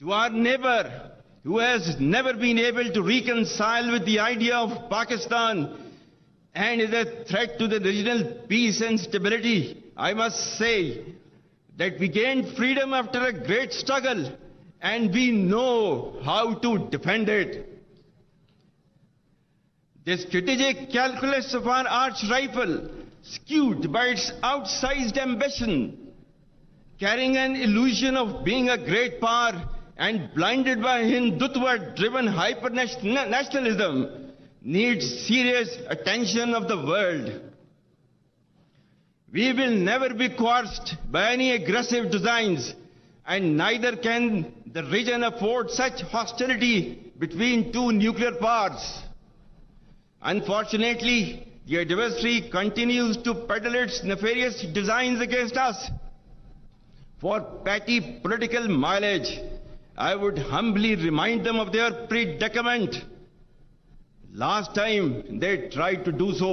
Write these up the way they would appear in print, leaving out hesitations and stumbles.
To our neighbor who has never been able to reconcile with the idea of Pakistan and is a threat to the regional peace and stability, I must say that we gained freedom after a great struggle and we know how to defend it. The strategic calculus of our arch rifle, skewed by its outsized ambition, carrying an illusion of being a great power and blinded by Hindutva-driven hyper-nationalism, needs serious attention of the world. We will never be coerced by any aggressive designs, and neither can the region afford such hostility between two nuclear powers. Unfortunately, the adversary continues to peddle its nefarious designs against us. For petty political mileage, I would humbly remind them of their predicament. Last time they tried to do so.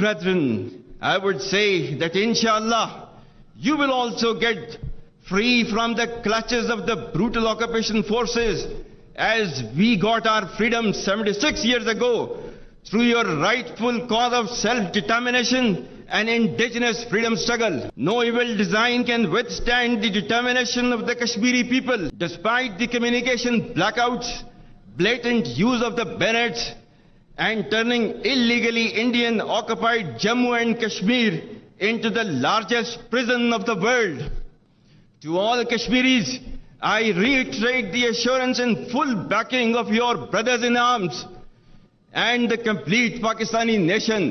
brethren, I would say that inshallah, you will also get free from the clutches of the brutal occupation forces as we got our freedom 76 years ago through your rightful cause of self-determination and indigenous freedom struggle. No evil design can withstand the determination of the Kashmiri people. Despite the communication blackouts, blatant use of the bayonets, and turning illegally Indian-occupied Jammu and Kashmir into the largest prison of the world. To all Kashmiris, I reiterate the assurance and full backing of your brothers in arms and the complete Pakistani nation.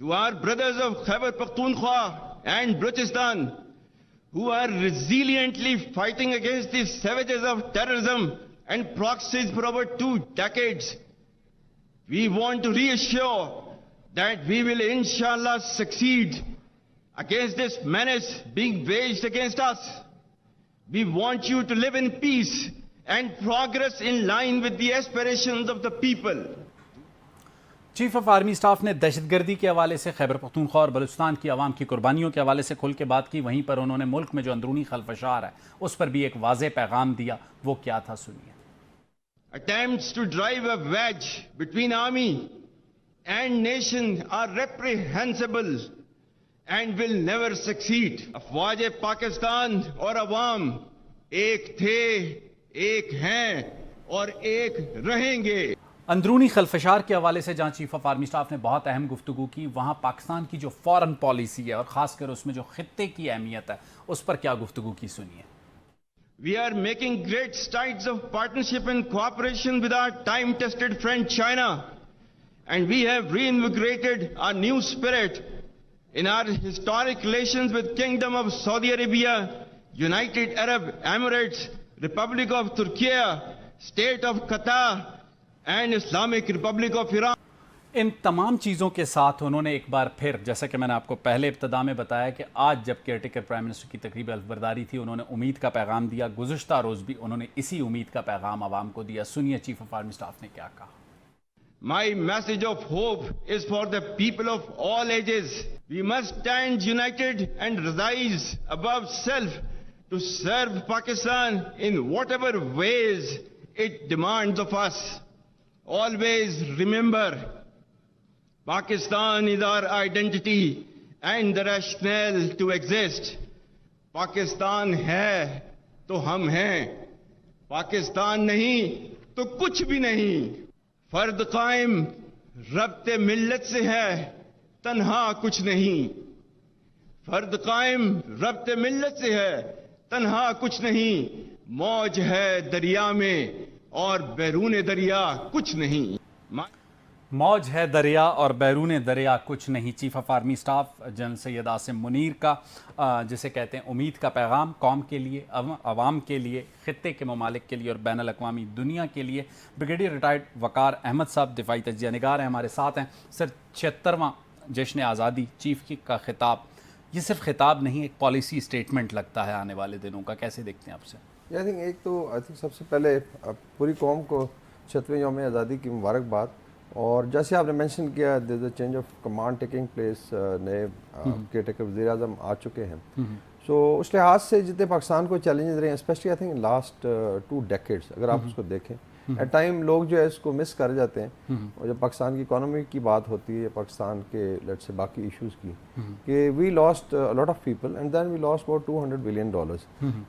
To our brothers of Khyber Pakhtunkhwa and Balochistan who are resiliently fighting against the savages of terrorism and proxies for over 2 decades, we want to reassure that we will inshallah succeed against this menace being waged against us. We want you to live in peace and progress in line with the aspirations of the people. Chief of army staff نے دہشت گردی کے حوالے سے خیبر پختونخوا اور بلوچستان کی عوام کی قربانیوں کے حوالے سے کھل کے بات کی. وہیں پر انہوں نے ملک میں جو اندرونی خلفشار ہے اس پر بھی ایک واضح پیغام دیا. وہ کیا تھا سنیے. Attempts to drive a wedge between army and nation are reprehensible and will never succeed. افواج پاکستان اور عوام ایک تھے, ایک ہیں اور ایک رہیں گے. اندرونی خلفشار کے حوالے سے جہاں چیف آف آرمی سٹاف نے بہت اہم گفتگو کی, وہاں پاکستان کی جو فارن پالیسی ہے اور خاص کر اس میں جو خطے کی اہمیت ہے اس پر کیا گفتگو کی سنیے. We are making great strides of partnership and cooperation with our time-tested friend China, and we have reinvigorated our new spirit in our historic relations with Kingdom of Saudi Arabia, United Arab Emirates, Republic of Turkey, State of Qatar and Islamic Republic of Iran. ان تمام چیزوں کے ساتھ انہوں نے ایک بار پھر, جیسا کہ میں نے آپ کو پہلے ابتدا میں بتایا کہ آج جب کیئر ٹیکر پرائم منسٹر کی تقریب حلف برداری تھی, انہوں نے امید کا پیغام دیا. گزشتہ روز بھی انہوں نے اسی امید کا پیغام عوام کو دیا. سنیے چیف آف آرمی سٹاف نے کیا کہا. My message of hope is for the people of all ages. We must stand united and rise above self to serve Pakistan in whatever ways it demands of us. Always remember, Pakistan is our identity and the rationale to exist. Pakistan ہے تو ہم ہیں, پاکستان نہیں تو کچھ بھی نہیں. فرد قائم ربط ملت سے ہے, تنہا کچھ نہیں. فرد قائم ربط ملت سے ہے, تنہا کچھ نہیں. موج ہے دریا میں اور بیرون دریا کچھ نہیں. موج ہے دریا اور بیرون دریا کچھ نہیں. Chief of army staff general Syed Asim Munir کا جسے کہتے ہیں امید کا پیغام قوم کے لیے, عوام کے لیے, خطے کے ممالک کے لیے اور بین الاقوامی دنیا کے لیے. بریگیڈیئر ریٹائرڈ وقار احمد صاحب دفاعی تجزیہ نگار ہیں, ہمارے ساتھ ہیں. سر, 76واں جشن آزادی, چیف کی کا خطاب, یہ صرف خطاب نہیں ایک پالیسی اسٹیٹمنٹ لگتا ہے آنے والے دنوں کا, کیسے دیکھتے ہیں آپ سے؟ آئی تھنک ایک تو سب سے پہلے پوری قوم کو 76ویں یوم آزادی کی مبارکباد. اور جیسے آپ نے مینشن کیا, there is a change of command taking place, نئے کیئر ٹیکر وزیر اعظم آ چکے ہیں. سو اس لحاظ سے جتنے پاکستان کو چیلنجز رہے ہیں, especially I think last 2 decades, اگر آپ اس کو دیکھیں ایٹ ٹائم لوگ جو ہے اس کو مس کر جاتے ہیں. اور جب پاکستان کی اکانومی کی بات ہوتی ہے, پاکستان کے لیٹ سے باقی ایشوز کی, کہ we lost lot of people and then we lost about $200 billion.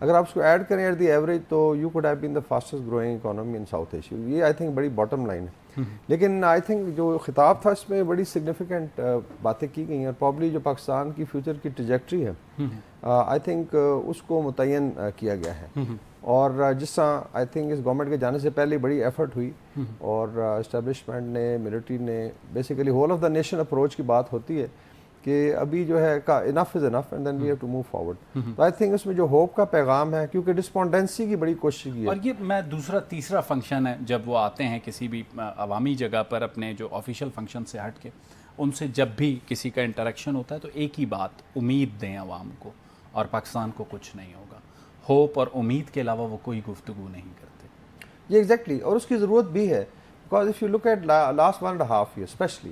اگر آپ اس کو ایڈ کریں ایٹ دی ایوریج تو you could have been the fastest growing economy in South Asia. یہ آئی تھنک بڑی باٹم لائن ہے. لیکن آئی تھنک جو خطاب تھا اس میں بڑی سگنیفیکنٹ باتیں کی گئی ہیں, اور پرابلی جو پاکستان کی فیوچر کی ٹریجیکٹری ہے آئی تھنک اس کو متعین کیا گیا ہے. اور جس طرح آئی تھنک اس گورنمنٹ کے جانے سے پہلے بڑی ایفرٹ ہوئی, اور اسٹیبلشمنٹ نے, ملٹری نے, basically whole of the nation approach کی بات ہوتی ہے کہ ابھی جو ہے enough is enough and then we have to move forward. تو آئی تھنک اس میں جو ہوپ کا پیغام ہے, کیونکہ ڈسپونڈنسی کی بڑی کوشش کی ہے. اور یہ میں دوسرا تیسرا فنکشن ہے جب وہ آتے ہیں کسی بھی عوامی جگہ پر اپنے جو آفیشیل فنکشن سے ہٹ کے, ان سے جب بھی کسی کا انٹریکشن ہوتا ہے تو ایک ہی بات, امید دیں عوام کو اور پاکستان کو کچھ نہیں ہوگا. ہوپ اور امید کے علاوہ وہ کوئی گفتگو نہیں کرتے. یہ ایگزیکٹلی, اور اس کی ضرورت بھی ہے. Because if you look at last 1.5 years especially,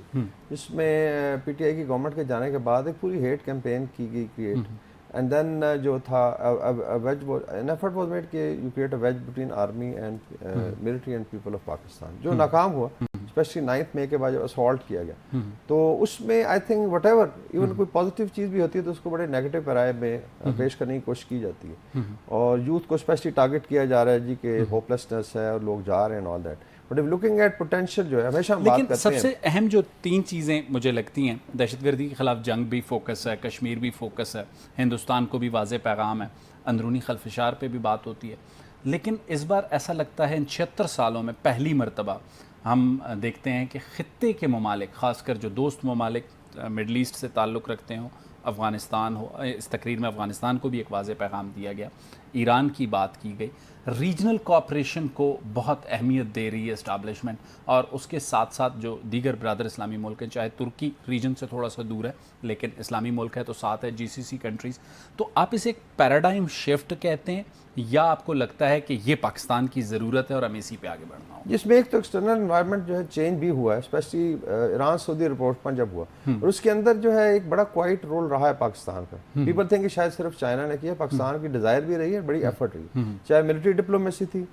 جس میں پی ٹی آئی کی گورنمنٹ کے جانے کے بعد ایک پوری ہیٹ کیمپین کی گئی کریٹ, اینڈ دین جو تھا این ایفرٹ واز میڈ کہ you create a veg between army and military and people of Pakistan, جو ناکام ہوا اسپیشلی 9 مئی کے بعد جب اسالٹ کیا گیا. تو اس میں I think what ever even کوئی پازیٹیو چیز بھی ہوتی ہے تو اس کو بڑے نیگیٹو پیرائے میں پیش کرنے کی کوشش کی جاتی ہے, اور یوتھ کو اسپیشلی ٹارگیٹ کیا جا رہا ہے جی کہ ہوپلیسنس ہے اور لوگ جا رہے ہیں all that. But if looking at potential جو ہے ہمیشہ ہم بات کرتے ہیں. لیکن سب سے اہم جو 3 چیزیں مجھے لگتی ہیں, دہشت گردی کے خلاف جنگ بھی فوکس ہے, کشمیر بھی فوکس ہے, ہندوستان کو بھی واضح پیغام ہے, اندرونی خلفشار پہ بھی بات ہوتی ہے. لیکن اس بار ایسا لگتا ہے ان 76 سالوں میں پہلی مرتبہ ہم دیکھتے ہیں کہ خطے کے ممالک, خاص کر جو دوست ممالک مڈل ایسٹ سے تعلق رکھتے ہوں, افغانستان ہو, اس تقریر میں افغانستان کو بھی ایک واضح پیغام دیا گیا, ایران کی بات کی گئی, ریجنل کوآپریشن کو بہت اہمیت دے رہی ہے اسٹیبلشمنٹ, اور اس کے ساتھ ساتھ جو دیگر برادر اسلامی ملک ہیں, چاہے ترکی ریجن سے تھوڑا سا دور ہے لیکن اسلامی ملک ہے تو ساتھ ہے جی سی سی کنٹریز, تو آپ اسے ایک پیراڈائم شفٹ کہتے ہیں یا آپ کو لگتا ہے کہ یہ پاکستان کی ضرورت ہے اور ہمیں اسی پہ آگے بڑھنا ہو؟ جس میں ایک تو ایکسٹرنل انوائرمنٹ جو ہے چینج بھی ہوا ہے, اسپیشلی ایران سعودی رپورٹ پر جب ہوا, اور اس کے اندر جو ہے ایک بڑا کوائٹ رول رہا ہے پاکستان کا. پیپل تھنک کہ شاید صرف چائنا نے کیا, پاکستان کی ڈیزائر بھی رہی ہے, بڑی ایفرٹ رہی, چاہے ملٹری ڈپلومیسی تھی,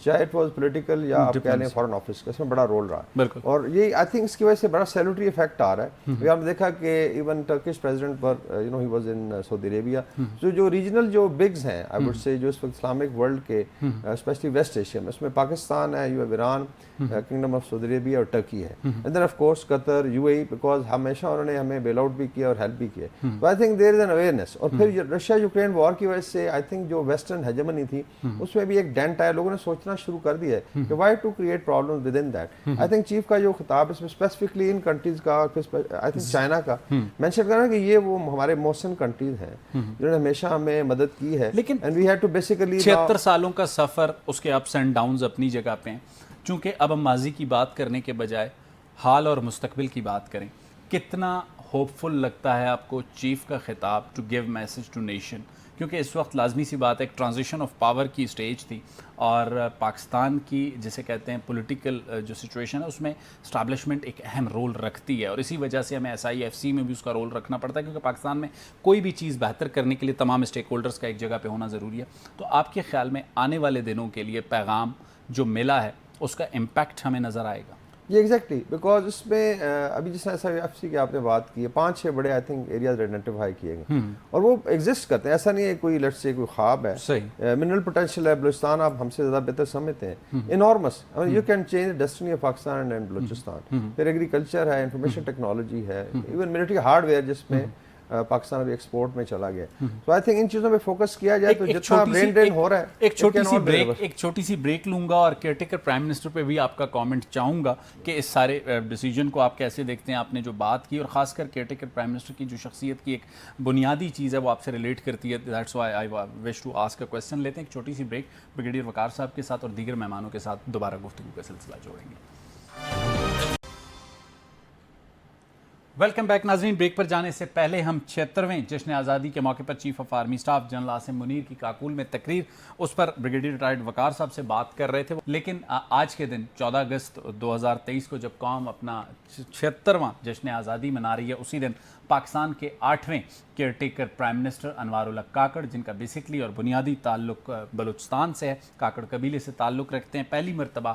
چاہے اٹ واز پولیٹیکل یا آپ کہہ لیں فارن آفس کا, اس میں بڑا رول رہا. اور یہ آئی تھنک اس کی وجہ سے بڑا سیلوٹری افیکٹ آ رہا ہے. ہم نے دیکھا کہ ایون ٹرکش پریزیڈنٹ پر he was in Saudi Arabia, جو ریجنل جو بگز ہیں آئی وڈ سے جو اس وقت اسلامک ورلڈ کے اسپیشلی ویسٹ ایشیا میں, اس میں پاکستان ہے, you Iran, Kingdom of Saudi Arabia اور ٹرکی ہے, and then of course Qatar, U A E, because ہمیشہ انہوں نے ہمیں بیل آؤٹ بھی کیا اور ہیلپ بھی کیا. تو I think there is an awareness. اور پھر رشیا یوکرین وار کی وجہ سے آئی تھنک جو ویسٹرن ہیجمنی تھی اس میں بھی ایک ڈینٹ آیا, لوگوں نے سوچنا شروع کر دیا ہے کہ why to create problem with in that. I think chief کا جو خطاب اس میں اسپیسیفکلی ان کنٹریز کا, آئی تھنک چائنا کا مینشن کرنا کہ یہ وہ ہمارے محسن کنٹریز ہیں جنہوں نے ہمیشہ ہمیں مدد کی ہے, لیکن and we had to basically 76 سالوں کا سفر, اس کے اپس اینڈ ڈاؤنز اپنی جگہ پہ ہیں. چونکہ اب ہم ماضی کی بات کرنے کے بجائے حال اور مستقبل کی بات کریں, کتنا ہوپ فل لگتا ہے آپ کو چیف کا خطاب to give message to nation, کیونکہ اس وقت لازمی سی بات ہے ایک ٹرانزیشن آف پاور کی سٹیج تھی, اور پاکستان کی جسے کہتے ہیں پولیٹیکل جو سچویشن ہے اس میں اسٹیبلشمنٹ ایک اہم رول رکھتی ہے, اور اسی وجہ سے ہمیں SIFC میں بھی اس کا رول رکھنا پڑتا ہے, کیونکہ پاکستان میں کوئی بھی چیز بہتر کرنے کے لیے تمام اسٹیک ہولڈرز کا ایک جگہ پہ ہونا ضروری ہے. تو آپ کے خیال میں آنے والے دنوں کے لیے پیغام جو ملا ہے اس کا امپیکٹ ہمیں نظر آئے گا؟ یہ ایگزیکٹلی, بیکاز اس میں ابھی جس طرح SIFC کی آپ نے بات کی ہے, 5-6 بڑے آئی تھنک ایریاز آئیڈینٹیفائی کیے گئے, اور وہ ایگزسٹ کرتے ہیں. ایسا نہیں ہے کوئی لیٹس سے کوئی خواب ہے. منرل پوٹینشیل ہے بلوچستان, آپ ہم سے زیادہ بہتر سمجھتے ہیں, enormous. You can change destiny of Pakistan and Balochistan. پھر ایگریکلچر ہے, انفارمیشن ٹیکنالوجی ہے, ایون ملٹری ہارڈ ویئر جس میں پاکستان ابھی ایکسپورٹ میں چلا گیا. تو آئی تھنک ان چیزوں پہ فوکس کیا جائے تو جتنا برین ڈرین ہو رہا ہے. ایک چھوٹی سی بریک لوں گا اور کیئر ٹیکر پرائم منسٹر پہ بھی آپ کا کامنٹ چاہوں گا کہ اس سارے ڈیسیجن کو آپ کیسے دیکھتے ہیں. آپ نے جو بات کی, اور خاص کر کیئر ٹیکر پرائم منسٹر کی جو شخصیت کی ایک بنیادی چیز ہے وہ آپ سے ریلیٹ کرتی ہے, that's why I wish to ask a question. لیتے ہیں ایک چھوٹی سی بریک, بریگیڈیئر وقار صاحب کے ساتھ اور دیگر مہمانوں کے ساتھ دوبارہ گفتگو کا سلسلہ جوڑیں گے. ویلکم بیک ناظرین. بریک پر جانے سے پہلے ہم 76ویں جشن آزادی کے موقع پر chief of army staff general Asim Munir کی کاکول میں تقریر, اس پر بریگیڈیئر ریٹائرڈ وقار صاحب سے بات کر رہے تھے. لیکن آج کے دن 14 اگست 2023 کو جب قوم اپنا 76واں جشن آزادی منا رہی ہے, اسی دن پاکستان کے 8ویں کیئر ٹیکر پرائم منسٹر انوار اللہ کاکڑ, جن کا بیسکلی اور بنیادی تعلق بلوچستان سے ہے, کاکڑ قبیلے سے تعلق رکھتے ہیں, پہلی مرتبہ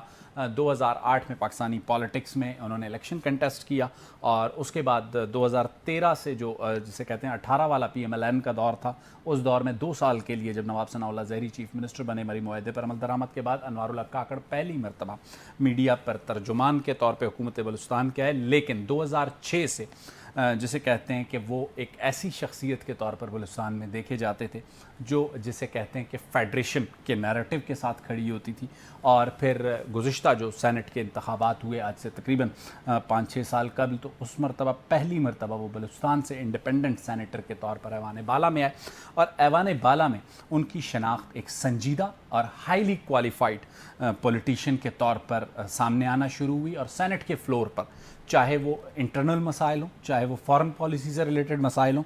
2008 میں پاکستانی پالیٹکس میں انہوں نے الیکشن کنٹیسٹ کیا, اور اس کے بعد 2013 سے جو جسے کہتے ہیں 18 والا PMLN کا دور تھا, اس دور میں 2 سال کے لیے جب نواب ثناء اللہ زہری چیف منسٹر بنے, مری معاہدے پر عمل درآمد کے بعد انوار اللہ کاکڑ پہلی مرتبہ میڈیا پر ترجمان کے طور پہ حکومت بلوچستان کے آئے. لیکن 2006 سے جسے کہتے ہیں کہ وہ ایک ایسی شخصیت کے طور پر بلوچستان میں دیکھے جاتے تھے جو جسے کہتے ہیں کہ فیڈریشن کے نیریٹو کے ساتھ کھڑی ہوتی تھی. اور پھر گزشتہ جو سینٹ کے انتخابات ہوئے آج سے تقریباً 5-6 سال قبل, تو اس مرتبہ پہلی مرتبہ وہ بلوچستان سے انڈیپینڈنٹ سینیٹر کے طور پر ایوان بالا میں آئے, اور ایوان بالا میں ان کی شناخت ایک سنجیدہ اور ہائیلی کوالیفائڈ پولیٹیشین کے طور پر سامنے آنا شروع ہوئی. اور سینٹ کے فلور پر چاہے وہ انٹرنل مسائل ہوں, چاہے وہ فارن پالیسی سے ریلیٹڈ مسائل ہوں,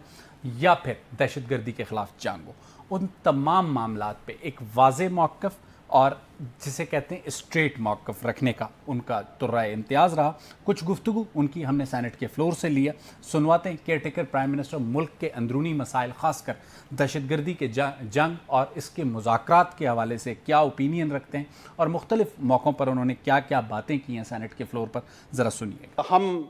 یا پھر دہشت گردی کے خلاف جنگ ہو, ان تمام معاملات پہ ایک واضح موقف اور جسے کہتے ہیں اسٹریٹ موقف رکھنے کا ان کا ترائے امتیاز رہا. کچھ گفتگو ان کی ہم نے سینٹ کے فلور سے لیا, سنواتے ہیں کیئر ٹیکر پرائم منسٹر ملک کے اندرونی مسائل, خاص کر دہشت گردی کے جنگ اور اس کے مذاکرات کے حوالے سے کیا اوپینین رکھتے ہیں, اور مختلف موقعوں پر انہوں نے کیا کیا باتیں کی ہیں سینٹ کے فلور پر. ذرا سنیے. ہم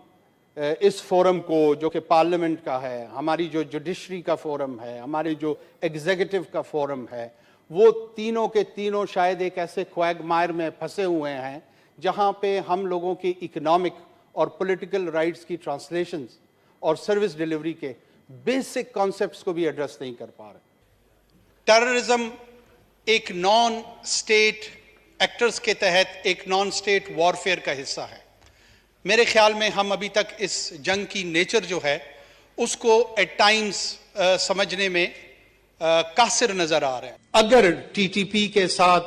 اس فورم کو جو کہ پارلیمنٹ کا ہے, ہماری جو جوڈیشری کا فورم ہے, ہماری جو ایگزیکٹو کا فورم ہے, وہ تینوں کے تینوں شاید ایک ایسے کویگمائر میں پھنسے ہوئے ہیں جہاں پہ ہم لوگوں کی اکنامک اور پولیٹیکل رائٹس کی ٹرانسلیشنز اور سروس ڈیلیوری کے بیسک کانسیپٹس کو بھی ایڈریس نہیں کر پا رہے. ٹیررزم ایک نان اسٹیٹ ایکٹرز کے تحت ایک نان اسٹیٹ وارفیئر کا حصہ ہے. میرے خیال میں ہم ابھی تک اس جنگ کی نیچر جو ہے اس کو ایٹ ٹائمز سمجھنے میں قاصر نظر آ رہے ہیں. اگر TTP کے ساتھ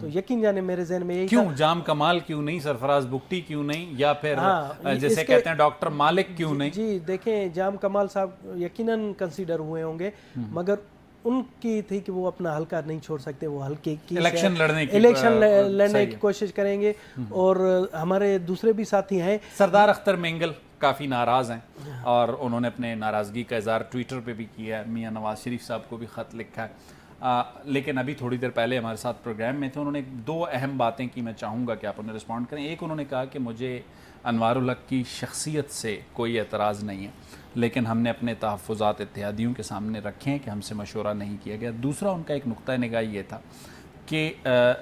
تو یقین جانے میرے ذہن میں یہی کیوں جام کمال کیوں نہیں، سرفراز بگٹی کیوں نہیں، یا پھر جیسے کہتے ہیں ڈاکٹر مالک کیوں نہیں؟ جی دیکھیں جام کمال صاحب یقیناً کنسیڈر ہوئے ہوں گے، مگر ان کی تھی کہ وہ اپنا حلقہ نہیں چھوڑ سکتے، وہ حلقے کی الیکشن لڑنے کی کوشش کریں گے. اور ہمارے دوسرے بھی ساتھی ہیں، سردار اختر مینگل کافی ناراض ہیں اور انہوں نے اپنے ناراضگی کا اظہار ٹویٹر پہ بھی کیا ہے، میاں نواز شریف صاحب کو بھی خط لکھا ہے. لیکن ابھی تھوڑی دیر پہلے ہمارے ساتھ پروگرام میں تھے، انہوں نے 2 اہم باتیں کی، میں چاہوں گا کہ آپ انہیں رسپونڈ کریں. ایک انہوں نے کہا کہ مجھے انوار الحق کی شخصیت سے کوئی اعتراض نہیں ہے، لیکن ہم نے اپنے تحفظات اتحادیوں کے سامنے رکھے ہیں کہ ہم سے مشورہ نہیں کیا گیا. دوسرا ان کا ایک نقطہ نگاہ یہ تھا کہ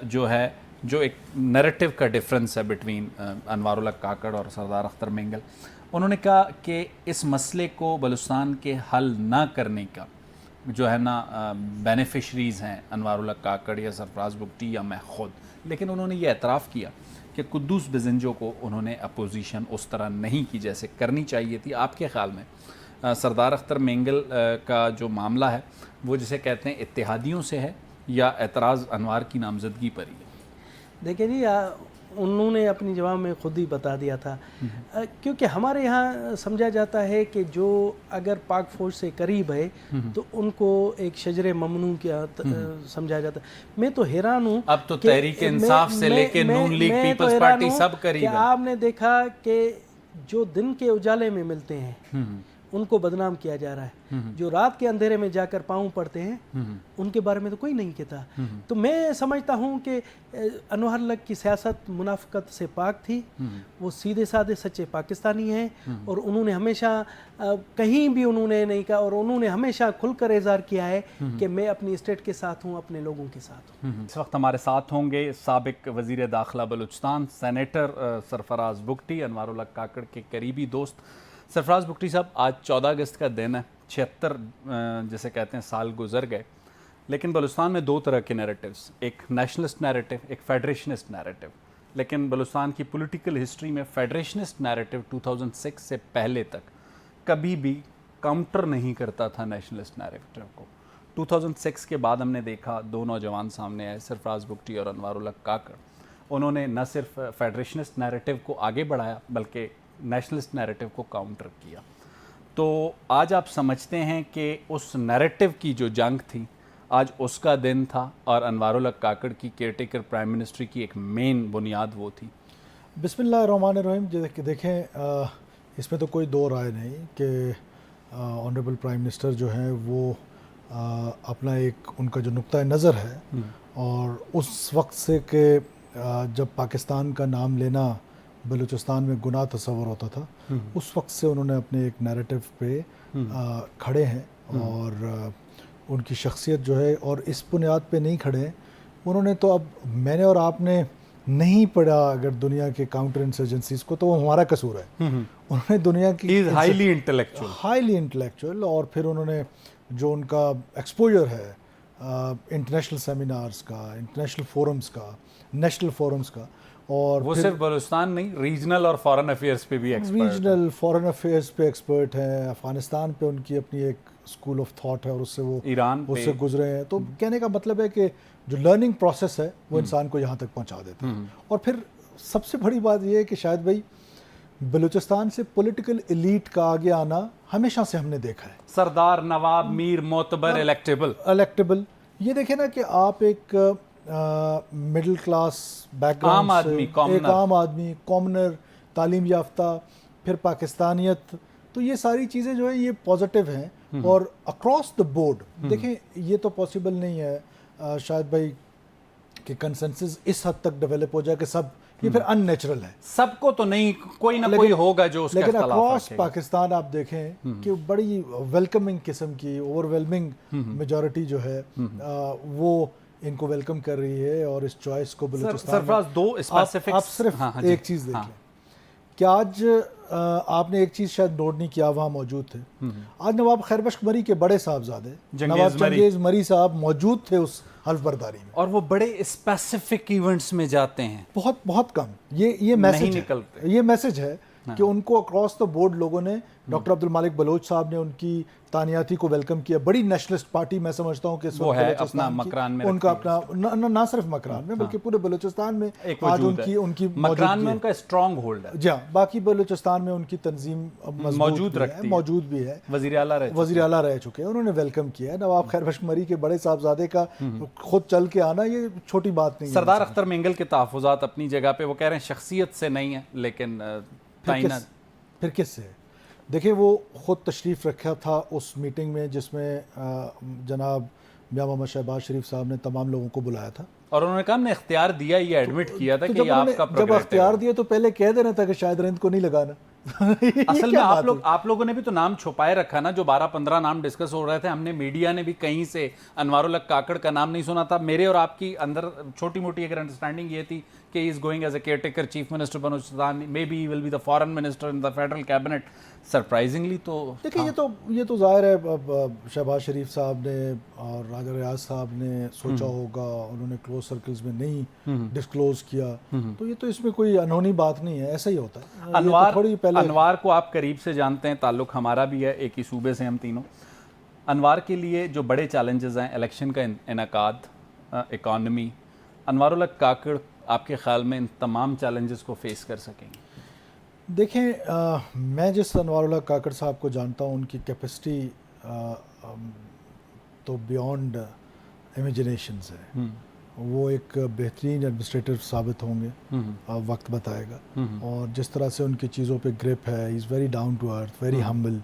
جو ایک نیریٹو کا ڈیفرنس ہے بٹوین انوار الحق کاکڑ اور سردار اختر مینگل، انہوں نے کہا کہ اس مسئلے کو بلوچستان کے حل نہ کرنے کا جو ہے نا بینیفیشریز ہیں انوار الحق کاکڑ یا سرفراز بگٹی یا میں خود. لیکن انہوں نے یہ اعتراف کیا کہ قدوس بزنجو کو انہوں نے اپوزیشن اس طرح نہیں کی جیسے کرنی چاہیے تھی. آپ کے خیال میں سردار اختر مینگل کا جو معاملہ ہے وہ جسے کہتے ہیں اتحادیوں سے ہے یا اعتراض انوار کی نامزدگی پر ہی ہے؟ دیکھیں جی انہوں نے اپنی جواب میں خود ہی بتا دیا تھا، کیونکہ ہمارے یہاں سمجھا جاتا ہے کہ جو اگر پاک فوج سے قریب ہے تو ان کو ایک شجر ممنوع کیا سمجھا جاتا ہے. میں تو حیران ہوں، اب تو تحریک انصاف سے لے کے نون لیگ پیپلز پارٹی سب قریب ہے. آپ نے دیکھا کہ جو دن کے اجالے میں ملتے ہیں ان کو بدنام کیا جا رہا ہے، جو رات کے اندھیرے میں جا کر پاؤں پڑتے ہیں ان کے بارے میں تو کوئی نہیں کہتا. تو میں سمجھتا ہوں کہ انوار الحق کی سیاست منافقت سے پاک تھی، وہ سیدھے سادھے سچے پاکستانی ہیں اور انہوں نے ہمیشہ کہیں بھی انہوں نے نہیں کہا اور انہوں نے ہمیشہ کھل کر اظہار کیا ہے کہ میں اپنی اسٹیٹ کے ساتھ ہوں، اپنے لوگوں کے ساتھ ہوں. اس وقت ہمارے ساتھ ہوں گے سابق وزیر داخلہ بلوچستان سینیٹر سرفراز بگٹی، انوار الحق کاکڑ کے قریبی دوست. سرفراز بگٹی صاحب، آج 14 اگست کا دن ہے، 76 جسے کہتے ہیں سال گزر گئے، لیکن بلوچستان میں 2 طرح کے نیریٹیوز، ایک نیشنلسٹ نیریٹو، ایک فیڈریشنسٹ نیریٹو. لیکن بلوچستان کی پولیٹیکل ہسٹری میں فیڈریشنسٹ نیریٹو 2006 سے پہلے تک کبھی بھی کاؤنٹر نہیں کرتا تھا نیشنلسٹ نیریٹو کو. 2006 کے بعد ہم نے دیکھا 2 نوجوان سامنے آئے، سرفراز بگٹی اور انوار الحق کاکڑ. انہوں نے نہ صرف فیڈریشنسٹ نیریٹو کو آگے بڑھایا بلکہ نیشنلسٹ نیریٹو کو کاؤنٹر کیا. تو آج آپ سمجھتے ہیں کہ اس نیریٹو کی جو جنگ تھی آج اس کا دن تھا اور انوار الحق کاکڑ کی کیئر ٹیکر پرائم منسٹری کی ایک مین بنیاد وہ تھی؟ بسم اللہ الرحمن الرحیم. دیکھیں اس میں تو کوئی دو رائے نہیں کہ آنریبل پرائم منسٹر جو ہیں وہ اپنا ایک ان کا جو نقطہ نظر ہے اور اس وقت سے کہ جب پاکستان کا نام لینا بلوچستان میں گناہ تصور ہوتا تھا، اس وقت سے انہوں نے اپنے ایک نیریٹو پہ کھڑے ہیں اور ان کی شخصیت جو ہے، اور اس بنیاد پہ نہیں کھڑے ہیں انہوں نے تو. اب میں نے اور آپ نے نہیں پڑھا اگر دنیا کے کاؤنٹر انسرجنسیز کو تو وہ ہمارا قصور ہے. انہوں نے دنیا کی ہائیلی انٹلیکچوئل اور پھر انہوں نے جو ان کا ایکسپوجر ہے انٹرنیشنل سیمینارز کا، انٹرنیشنل فورمز کا، نیشنل فورمز کا، اور وہ صرف بلوچستان نہیں، ریجنل اور فارن افیئرز پہ بھی ریجنل فارن افیئرز پہ ایکسپرٹ ہیں. افغانستان پہ ان کی اپنی ایک اسکول آف تھاٹ ہے اور اس سے وہ ایران اس سے گزرے ہیں. تو کہنے کا مطلب ہے کہ جو لرننگ پروسیس ہے وہ انسان کو یہاں تک پہنچا دیتا ہے. اور پھر سب سے بڑی بات یہ ہے کہ شاید بھائی بلوچستان سے پولیٹیکل ایلیٹ کا آگے آنا ہمیشہ سے ہم نے دیکھا ہے. سردار، نواب، میر، معتبر، الیکٹیبل. یہ دیکھیں نا کہ آپ ایک مڈل کلاس بیک گراؤنڈ سے، ایک عام آدمی، کامنر، تعلیم یافتہ، پھر پاکستانیت، تو یہ ساری چیزیں جو ہیں یہ پازیٹیو ہیں. اور اکراس دا بورڈ دیکھیں یہ تو پاسبل نہیں ہے شاید بھائی کہ کنسنسس اس حد تک ڈیولپ ہو جائے کہ سب، یہ پھر ان نیچرل ہے. سب کو تو نہیں، کوئی نہ کوئی ہوگا جو اس کا لیکن اختلاف اکراس رکھے گا. پاکستان آپ دیکھیں کہ بڑی ویلکمنگ قسم کی اوور ویلمنگ میجورٹی جو ہے وہ ان کو ویلکم کر رہی ہے اور اس چوائس کو بلوچستان. سرفراز، دو اسپیسیفکس آپ صرف ایک چیز دیکھ لیں کہ آج آپ نے ایک چیز شاید نوٹ نہیں کیا، وہاں موجود تھے. آج نواب خیر بخش مری کے بڑے صاحبزادے نواب چنگیز مری صاحب موجود تھے اس حلف برداری میں، اور وہ بڑے اسپیسیفک ایونٹس میں جاتے ہیں، بہت کم. یہ میسج ہے کہ ان کو اکراس دا بورڈ لوگوں نے ڈاکٹر عبد المالک بلوچ صاحب نے ان کی تانیاتی کو ویلکم کیا. بڑی نیشنلسٹ پارٹی میں سمجھتا ہوں کہ اس وہ وقت ہے بلوچستان اپنا کی مکران میں ان کا اپنا نہ صرف مکران میں بلکہ پورے بلوچستان میں آج ان کی مکران میں ان کا اسٹرانگ ہولڈ ہے. جی ہاں, باقی بلوچستان میں ان کی تنظیم موجود بھی ہے, وزیر اعلیٰ رہ چکے ہیں, انہوں نے ویلکم کیا ہے. نواب خیر بخش مری کے بڑے صاحبزادے کا خود چل کے آنا یہ چھوٹی بات نہیں ہے. سردار اختر مینگل کے تحفظات اپنی جگہ پہ, وہ کہہ رہے ہیں شخصیت سے نہیں ہے لیکن پھر کس سے؟ دیکھیں وہ خود تشریف رکھا تھا اس میٹنگ میں جس میں جناب میاں محمد شہباز شریف صاحب نے تمام لوگوں کو بلایا تھا, اور انہوں نے کہا ہم نے اختیار دیا, یہ ایڈمٹ کیا تھا کہ آپ کا جب اختیار دیا تو پہلے کہہ دینا تھا کہ شاہد رند کو نہیں لگانا. اصل میں آپ لوگوں نے بھی تو نام چھپائے رکھا نا, جو 12-15 نام ڈسکس ہو رہے تھے, ہم نے میڈیا نے بھی کہیں سے انوار الحق کاکڑ کا نام نہیں سنا تھا. میرے اور آپ کی اندر چھوٹی موٹی اگر انڈرسٹینڈنگ یہ تھی کہ he is going as a caretaker chief minister Balochistan, maybe he will be the foreign minister in the federal cabinet. Surprisingly تو دیکھیں یہ تو ظاہر ہے شہباز شریف صاحب نے اور راجہ ریاض صاحب نے سوچا ہوگا, انہوں نے کلوز سرکلز میں نہیں ڈسکلوز کیا, تو یہ تو اس میں کوئی انہونی بات نہیں ہے, ایسا ہی ہوتا ہے. انوار کو آپ قریب سے جانتے ہیں, تعلق ہمارا بھی ہے, ایک ہی صوبے سے ہم تینوں. انوار کے لیے جو بڑے چیلنجز ہیں, الیکشن کا انعقاد, اکانومی, انوار الحق کاکڑ آپ کے خیال میں ان تمام چیلنجز کو فیس کر سکیں گے؟ دیکھیں میں جس انوار الحق کاکڑ صاحب کو جانتا ہوں, ان کی کیپیسٹی تو بیونڈ امیجنیشنز ہے. وہ ایک بہترین ایڈمنسٹریٹر ثابت ہوں گے, وقت بتائے گا. اور جس طرح سے ان کی چیزوں پہ گرپ ہے, is very down to earth, very humble.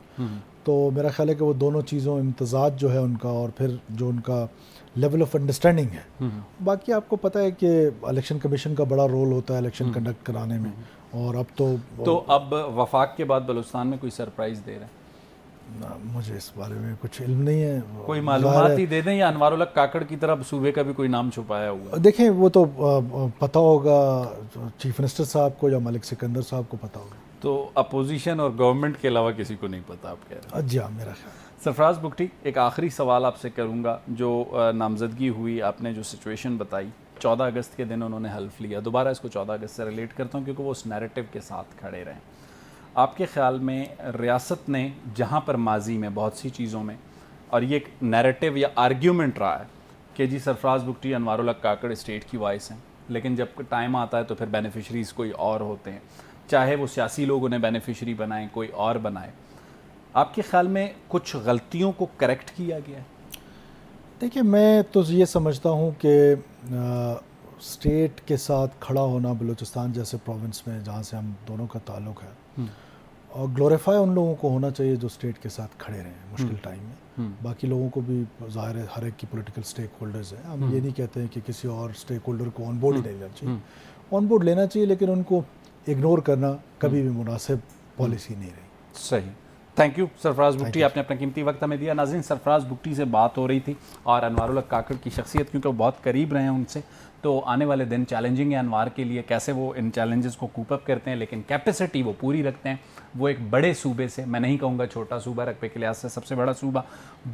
تو میرا خیال ہے کہ وہ دونوں چیزوں امتزاج جو ہے ان کا, اور پھر جو ان کا لیول آف انڈرسٹینڈنگ ہے. باقی آپ کو پتہ ہے کہ الیکشن کمیشن کا بڑا رول ہوتا ہے الیکشن کنڈکٹ کرانے میں, اور اب وفاق کے بعد بلوچستان میں کوئی سرپرائز دے رہے ہیں؟ مجھے اس بارے میں کچھ علم نہیں ہے. کوئی معلومات ہی دے دیں, یا انوار الحق کاکڑ کی طرف صوبے کا بھی کوئی نام چھپایا ہوا؟ دیکھیں وہ تو پتہ ہوگا چیف منسٹر صاحب کو یا ملک سکندر صاحب کو پتہ ہوگا. تو اپوزیشن اور گورنمنٹ کے علاوہ کسی کو نہیں پتا آپ کہہ رہے ہیں؟ جی ہاں, میرا خیال. سرفراز بگٹی, ایک آخری سوال آپ سے کروں گا. جو نامزدگی ہوئی, آپ نے جو سچویشن بتائی, 14 اگست کے دن انہوں نے حلف لیا, دوبارہ اس کو 14 اگست سے ریلیٹ کرتا ہوں کیونکہ وہ اس نیریٹو کے ساتھ کھڑے رہے. آپ کے خیال میں ریاست نے جہاں پر ماضی میں بہت سی چیزوں میں, اور یہ ایک نیریٹو یا آرگیومنٹ رہا ہے کہ جی سرفراز بگٹی انوار الحق کاکڑ اسٹیٹ کی وائس ہیں, لیکن جب ٹائم آتا ہے تو پھر بینیفیشریز کوئی اور ہوتے ہیں, چاہے وہ سیاسی لوگوں نے بینیفیشری بنائیں, کوئی اور بنائے. آپ کے خیال میں کچھ غلطیوں کو کریکٹ کیا گیا ہے؟ دیکھیں میں تو یہ سمجھتا ہوں کہ اسٹیٹ کے ساتھ کھڑا ہونا بلوچستان جیسے پروونس میں جہاں سے ہم دونوں کا تعلق ہے, اور گلوریفائی ان لوگوں کو ہونا چاہیے جو اسٹیٹ کے ساتھ کھڑے رہے ہیں مشکل ٹائم میں. باقی لوگوں کو بھی ظاہر ہے ہر ایک کی پولیٹیکل اسٹیک ہولڈرز ہیں, ہم یہ نہیں کہتے ہیں کہ کسی اور اسٹیک ہولڈر کو آن بورڈ ہی نہیں لینا چاہیے, آن بورڈ لینا چاہیے, لیکن ان کو اگنور کرنا کبھی بھی مناسب پالیسی نہیں رہی. صحیح. تھینک یو سرفراز بگٹی, آپ نے اپنا قیمتی وقت ہمیں دیا. ناظرین, سرفراز بگٹی سے بات ہو رہی تھی, اور انوار الحق کاکڑ کی شخصیت کیونکہ وہ بہت قریب رہے ہیں ان سے, تو آنے والے دن چیلنجنگ ہے انوار کے لیے, کیسے وہ ان چیلنجز کو کوپ اپ کرتے ہیں, لیکن کیپیسٹی وہ پوری رکھتے ہیں. وہ ایک بڑے صوبے سے, میں نہیں کہوں گا چھوٹا صوبہ, رقبے کے لحاظ سے سب سے بڑا صوبہ,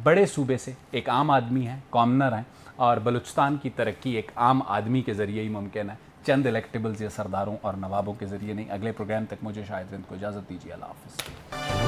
بڑے صوبے سے ایک عام آدمی ہیں, کامنر ہیں, اور بلوچستان کی ترقی ایک عام آدمی کے ذریعے ہی ممکن ہے, چند الیکٹیبلز یا سرداروں اور نوابوں کے ذریعے نہیں. اگلے پروگرام تک مجھے شاہد رند کو اجازت دیجیے. اللہ حافظ.